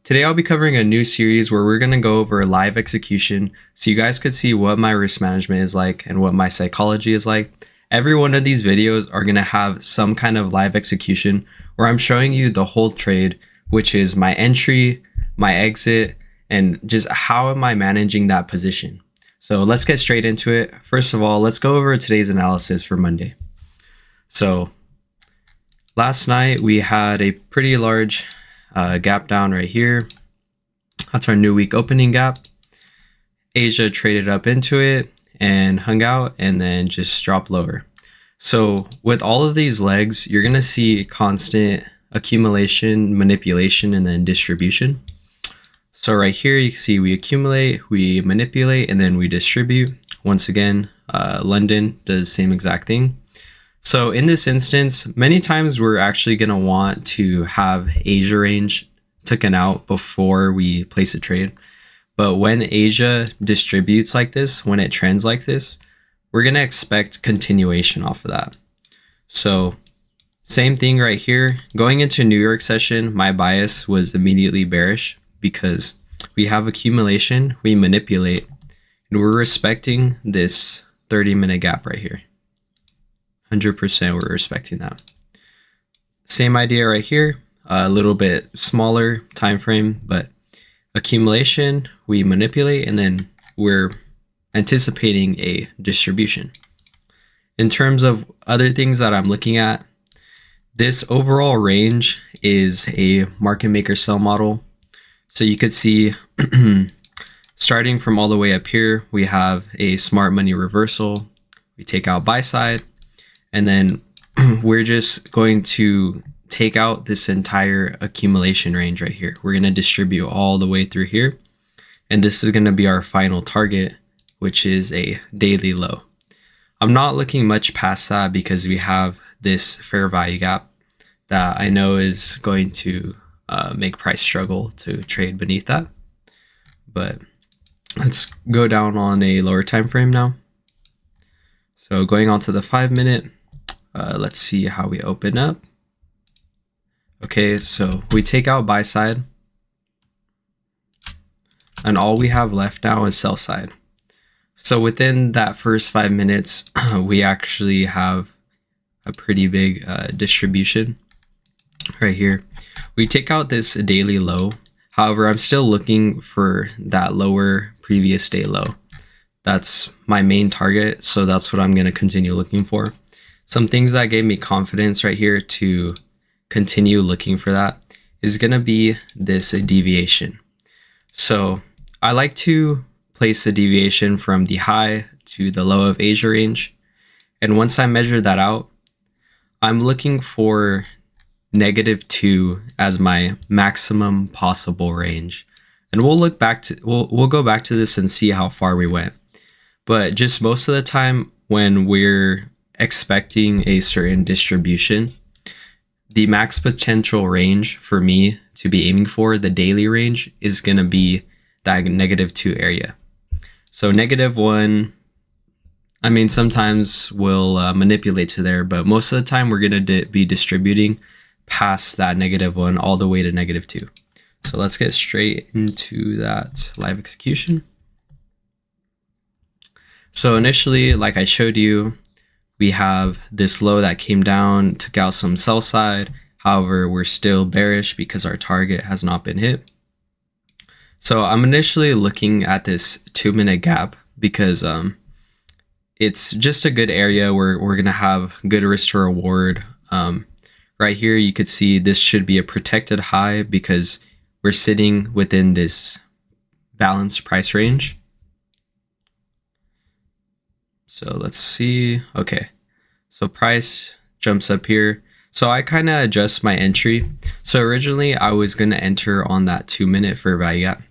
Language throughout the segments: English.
Today I'll be covering a new series where we're going to go over live execution so you guys could see what my risk management is like and what my psychology is like. Every one of these videos are going to have some kind of live execution where I'm showing you the whole trade, which is my entry, my exit, and just how am I managing that position. So let's get straight into it. First of all, let's go over today's analysis for Monday. So last night we had a pretty large gap down right here. That's our new week opening gap. Asia traded up into it and hung out and then just dropped lower. So with all of these legs, you're going to see constant accumulation, manipulation, and then distribution. So right here, you can see we accumulate, we manipulate, and then we distribute. Once again, London does the same exact thing. So in this instance, many times we're actually going to want to have Asia range taken out before we place a trade. But when Asia distributes like this, when it trends like this, we're going to expect continuation off of that. So same thing right here. Going into New York session, my bias was immediately bearish because we have accumulation, we manipulate, and we're respecting this 30-minute gap right here. 100% we're respecting that. Same idea right here, a little bit smaller time frame, but accumulation, we manipulate, and then we're anticipating a distribution. In terms of other things that I'm looking at, this overall range is a market maker sell model. So you could see starting from all the way up here, we have a smart money reversal. We take out buy side. And then we're just going to take out this entire accumulation range right here. We're going to distribute all the way through here. And this is going to be our final target, which is a daily low. I'm not looking much past that because we have this fair value gap that I know is going to make price struggle to trade beneath that. But let's go down on a lower time frame now. So going on to the 5-minute. Let's see how we open up. Okay, so we take out buy side. And all we have left now is sell side. So within that first 5 minutes, we actually have a pretty big distribution right here. We take out this daily low. However, I'm still looking for that lower previous day low. That's my main target. So that's what I'm going to continue looking for. Some things that gave me confidence right here to continue looking for that is going to be this deviation. So I like to place a deviation from the high to the low of Asia range. And once I measure that out, I'm looking for -2 as my maximum possible range. And we'll look back to, we'll go back to this and see how far we went. But just most of the time when we're expecting a certain distribution, the max potential range for me to be aiming for, the daily range, is going to be that -2 area. So -1, I mean, sometimes we'll manipulate to there, but most of the time we're going to be distributing past that -1 all the way to -2. So let's get straight into that live execution. So initially, like I showed you, we have this low that came down, took out some sell side. However, we're still bearish because our target has not been hit. So I'm initially looking at this 2-minute gap because it's just a good area where we're going to have good risk to reward. Right here, you could see this should be a protected high because we're sitting within this balanced price range. So let's see. Okay, so price jumps up here. So I kind of adjust my entry. So originally I was going to enter on that 2-minute fair value gap,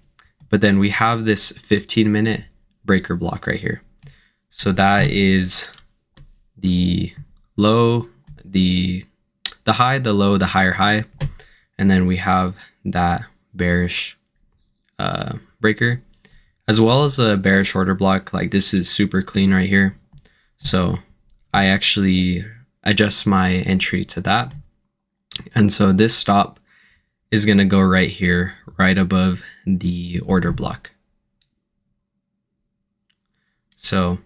but then we have this 15-minute breaker block right here. So that is the low, the high, the low, the higher high, and then we have that bearish breaker, as well as a bearish order block. Like this is super clean right here. So I actually adjust my entry to that. And so this stop is going to go right here, right above the order block. So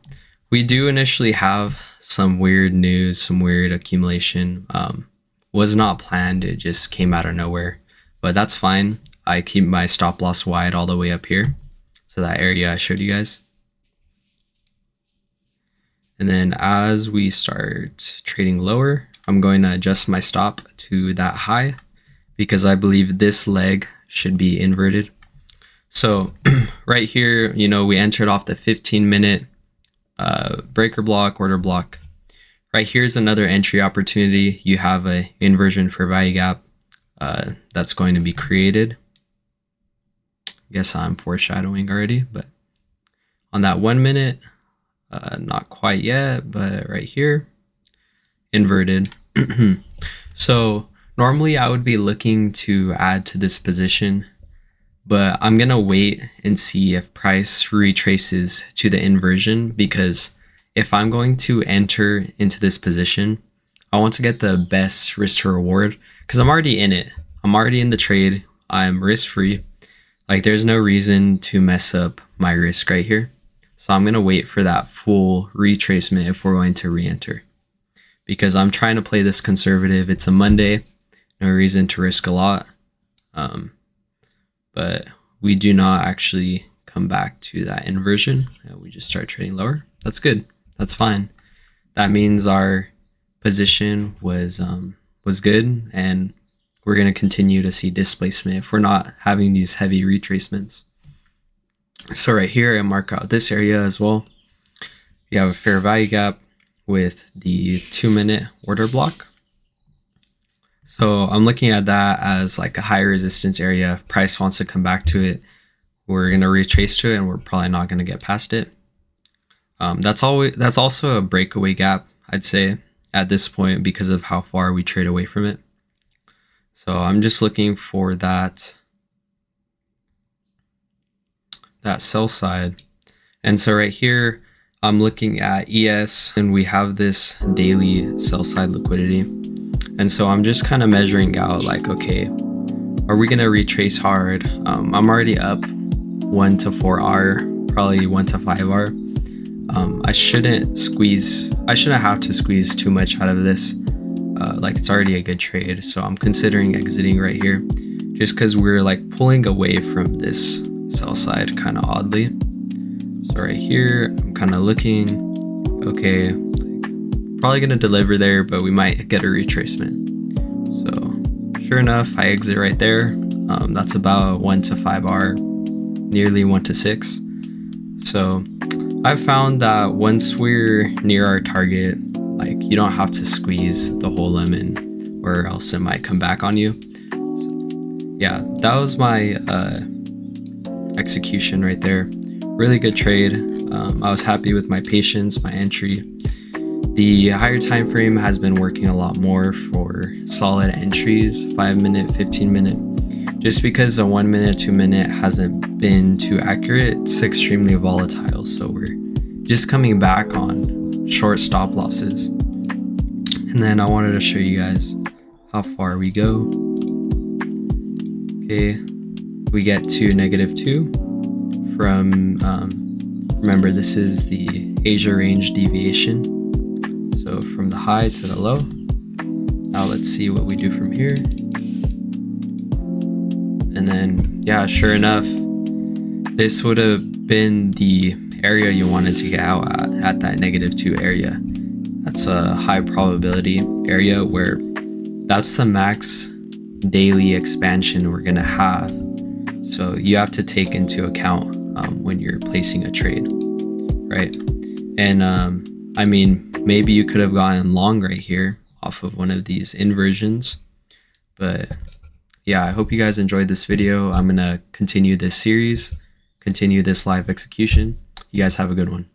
we do initially have some weird news, some weird accumulation. Was not planned, it just came out of nowhere, but that's fine. I keep my stop loss wide all the way up here, so that area I showed you guys. And then as we start trading lower, I'm going to adjust my stop to that high because I believe this leg should be inverted. So right here, you know, we entered off the 15-minute breaker block, order block. Right here's another entry opportunity. You have a inversion for value gap that's going to be created. I guess I'm foreshadowing already, but on that 1 minute, not quite yet, but right here, inverted. So normally I would be looking to add to this position, but I'm gonna wait and see if price retraces to the inversion, because if I'm going to enter into this position, I want to get the best risk to reward because I'm already in it. I'm already in the trade. I'm risk free. Like there's no reason to mess up my risk right here. So I'm going to wait for that full retracement if we're going to re-enter, because I'm trying to play this conservative. It's a Monday, no reason to risk a lot. But we do not actually come back to that inversion. We just start trading lower. That's good. That's fine. That means our position was good, and we're going to continue to see displacement if we're not having these heavy retracements. So right here, I mark out this area as well. You have a fair value gap with the 2-minute order block. So I'm looking at that as like a high resistance area. If price wants to come back to it, we're going to retrace to it, and we're probably not going to get past it. That's also a breakaway gap, I'd say, at this point because of how far we trade away from it. So I'm just looking for that sell side. And so right here, I'm looking at ES, and we have this daily sell side liquidity. And so I'm just kind of measuring out like, okay, are we going to retrace hard? I'm already up 1 to 4R, probably 1 to 5R. I shouldn't have to squeeze too much out of this. Like it's already a good trade. So I'm considering exiting right here just because we're like pulling away from this sell side kind of oddly. So right here, I'm kind of looking, okay, probably going to deliver there, but we might get a retracement. So sure enough, I exit right there. That's about 1 to 5R, nearly 1 to 6. So I've found that once we're near our target, like you don't have to squeeze the whole lemon or else it might come back on you. So, yeah, that was my execution right there. Really good trade. I was happy with my patience, my entry. The higher time frame has been working a lot more for solid entries, 5-minute, 15-minute. Just because the 1 minute, 2 minute hasn't been too accurate, it's extremely volatile. So we're just coming back on short stop losses. And then I wanted to show you guys how far we go. Okay, we get to -2 from, remember this is the Asia range deviation. So from the high to the low. Now let's see what we do from here. And then, yeah, sure enough, this would have been the area you wanted to get out at that -2 area. That's a high probability area where that's the max daily expansion we're gonna have. So you have to take into account when you're placing a trade, right? And I mean, maybe you could have gotten long right here off of one of these inversions, but yeah, I hope you guys enjoyed this video. I'm gonna continue this series, continue this live execution. You guys have a good one.